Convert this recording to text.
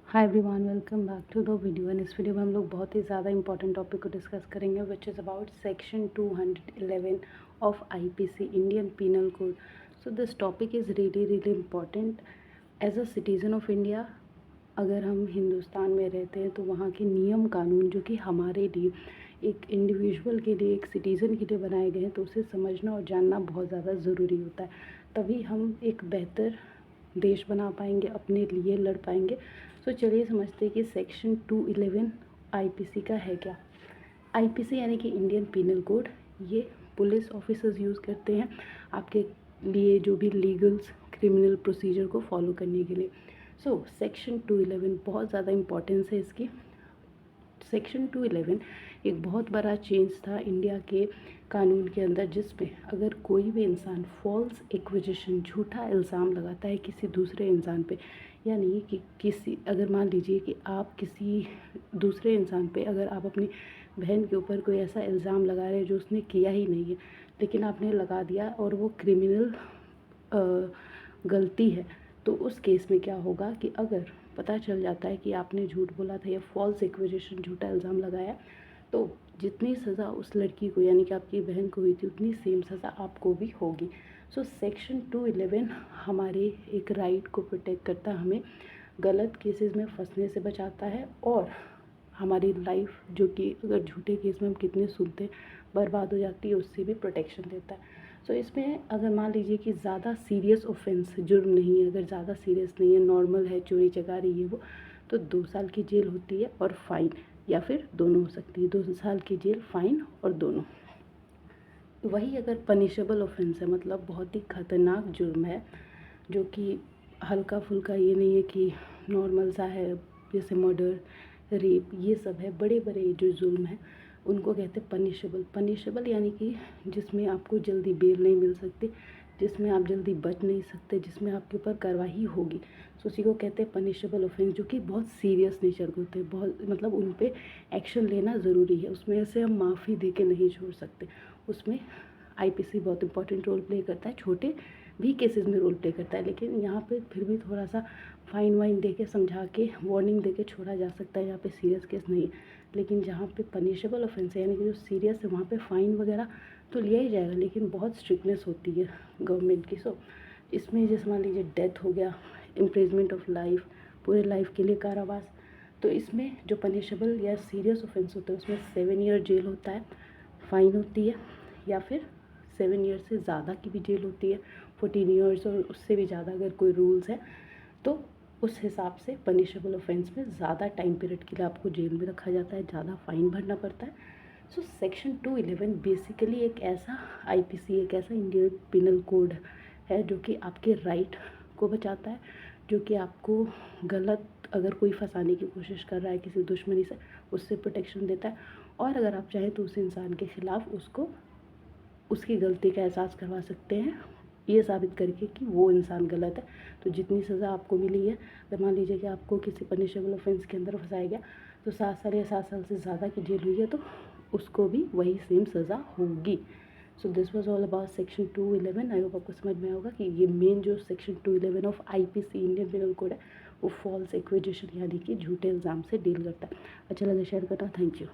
Hi everyone, welcome back to the video. And इस video में हम लोग बहुत ही ज़्यादा इंपॉर्टेंट टॉपिक को डिस्कस करेंगे which is about section 211 of IPC, Indian penal code. So this topic is really important as a citizen of India. अगर हम हिंदुस्तान में रहते हैं तो वहाँ के नियम कानून जो कि हमारे लिए, एक इंडिविजुअल के लिए, एक सिटीज़न के लिए बनाए गए हैं, तो उसे समझना और जानना बहुत ज़्यादा ज़रूरी होता है। तभी हम एक बेहतर देश बना पाएंगे, अपने लिए लड़ पाएंगे। तो चलिए समझते हैं कि सेक्शन 211 आईपीसी का है क्या। आईपीसी यानी कि इंडियन पीनल कोड, ये पुलिस ऑफिसर्स यूज़ करते हैं आपके लिए जो भी लीगल्स क्रिमिनल प्रोसीजर को फॉलो करने के लिए। सो सेक्शन 211 बहुत ज़्यादा इम्पोर्टेंस है इसकी। सेक्शन 211 एक बहुत बड़ा चेंज था इंडिया के कानून के अंदर, जिसमें अगर कोई भी इंसान फॉल्स एक्विजिशन, झूठा इल्ज़ाम लगाता है किसी दूसरे इंसान पे, यानी कि किसी, अगर मान लीजिए कि आप किसी दूसरे इंसान पे, अगर आप अपनी बहन के ऊपर कोई ऐसा इल्ज़ाम लगा रहे हैं जो उसने किया ही नहीं है, लेकिन आपने लगा दिया और वो क्रिमिनल गलती है, तो उस केस में क्या होगा कि अगर पता चल जाता है कि आपने झूठ बोला था या फॉल्स एक्विजिशन, झूठा इल्ज़ाम लगाया, तो जितनी सज़ा उस लड़की को यानी कि आपकी बहन को हुई थी, उतनी सेम सज़ा आपको भी होगी। सो सेक्शन 211 हमारे एक राइट को प्रोटेक्ट करता है, हमें गलत केसेस में फंसने से बचाता है, और हमारी लाइफ जो कि अगर झूठे केस में हम कितने सुनते हैं बर्बाद हो जाती है, उससे भी प्रोटेक्शन देता है। सो इसमें अगर मान लीजिए कि ज़्यादा सीरियस ऑफेंस, जुर्म नहीं है, अगर ज़्यादा सीरियस नहीं है, नॉर्मल है, चोरी चकारी ये वो, तो 2 साल की जेल होती है और फाइन, या फिर दोनों हो सकती है, 2 साल की जेल, फाइन और दोनों। वही अगर पनिशेबल ऑफेंस है, मतलब बहुत ही खतरनाक जुर्म है, जो कि हल्का फुल्का ये नहीं है कि नॉर्मल सा है, जैसे मर्डर, रेप, ये सब है, बड़े बड़े जो जुर्म है उनको कहते हैं पनिशेबल। पनिशेबल यानी कि जिसमें आपको जल्दी बेल नहीं मिल सकती, जिसमें आप जल्दी बच नहीं सकते, जिसमें आपके ऊपर कार्रवाई होगी, तो उसी को कहते हैं पनिशेबल ऑफेंस, जो कि बहुत सीरियस नेचर के होते हैं, बहुत, मतलब उन पे एक्शन लेना ज़रूरी है, उसमें से हम माफ़ी दे के नहीं छोड़ सकते। उसमें आईपीसी बहुत इंपॉर्टेंट रोल प्ले करता है, छोटे भी केसेस में रोल प्ले करता है, लेकिन यहाँ पे फिर भी थोड़ा सा फाइन वाइन दे के, समझा के, वार्निंग दे के छोड़ा जा सकता है, यहाँ पे सीरियस केस नहीं है। लेकिन जहाँ पे पनिशेबल ऑफेंस है, यानी कि जो सीरियस है, वहाँ पे फ़ाइन वगैरह तो लिया ही जाएगा, लेकिन बहुत स्ट्रिक्टनेस होती है गवर्नमेंट की। सो इसमें जैसे मान लीजिए डेथ हो गया, इम्प्रिजमेंट ऑफ लाइफ, पूरे लाइफ के लिए कारावास, तो इसमें जो पनिशेबल या सीरियस ऑफेंस होता है उसमें 7 ईयर जेल होता है, फ़ाइन होती है, या फिर 7 ईयर से ज़्यादा की भी जेल होती है, 14 ईयर्स और उससे भी ज़्यादा अगर कोई रूल्स है, तो उस हिसाब से पनिशेबल ऑफेंस में ज़्यादा टाइम पीरियड के लिए आपको जेल में रखा जाता है, ज़्यादा फ़ाइन भरना पड़ता है। सो सेक्शन 211 बेसिकली एक ऐसा आईपीसी, एक ऐसा इंडियन पिनल कोड है जो कि आपके राइट को बचाता है, जो कि आपको गलत, अगर कोई फंसाने की कोशिश कर रहा है किसी दुश्मनी से, उससे प्रोटेक्शन देता है, और अगर आप चाहें तो उस इंसान के ख़िलाफ़ उसको उसकी गलती का एहसास करवा सकते हैं, ये साबित करके कि वो इंसान गलत है। तो जितनी सज़ा आपको मिली है, अगर मान लीजिए कि आपको किसी पनिशेबल ऑफेंस के अंदर फंसाया गया, तो 7 साल या 7 साल से ज़्यादा की जेल हुई है, तो उसको भी वही सेम सज़ा होगी। So this was all about section 211। I hope आपको समझ में आएगा कि ये मेन जो section 211 of IPC, Indian penal code है, वो फॉल्स एक्विजिशन यानी कि झूठे इल्ज़ाम से डील करता है। अच्छा लगा शेयर करना, थैंक यू।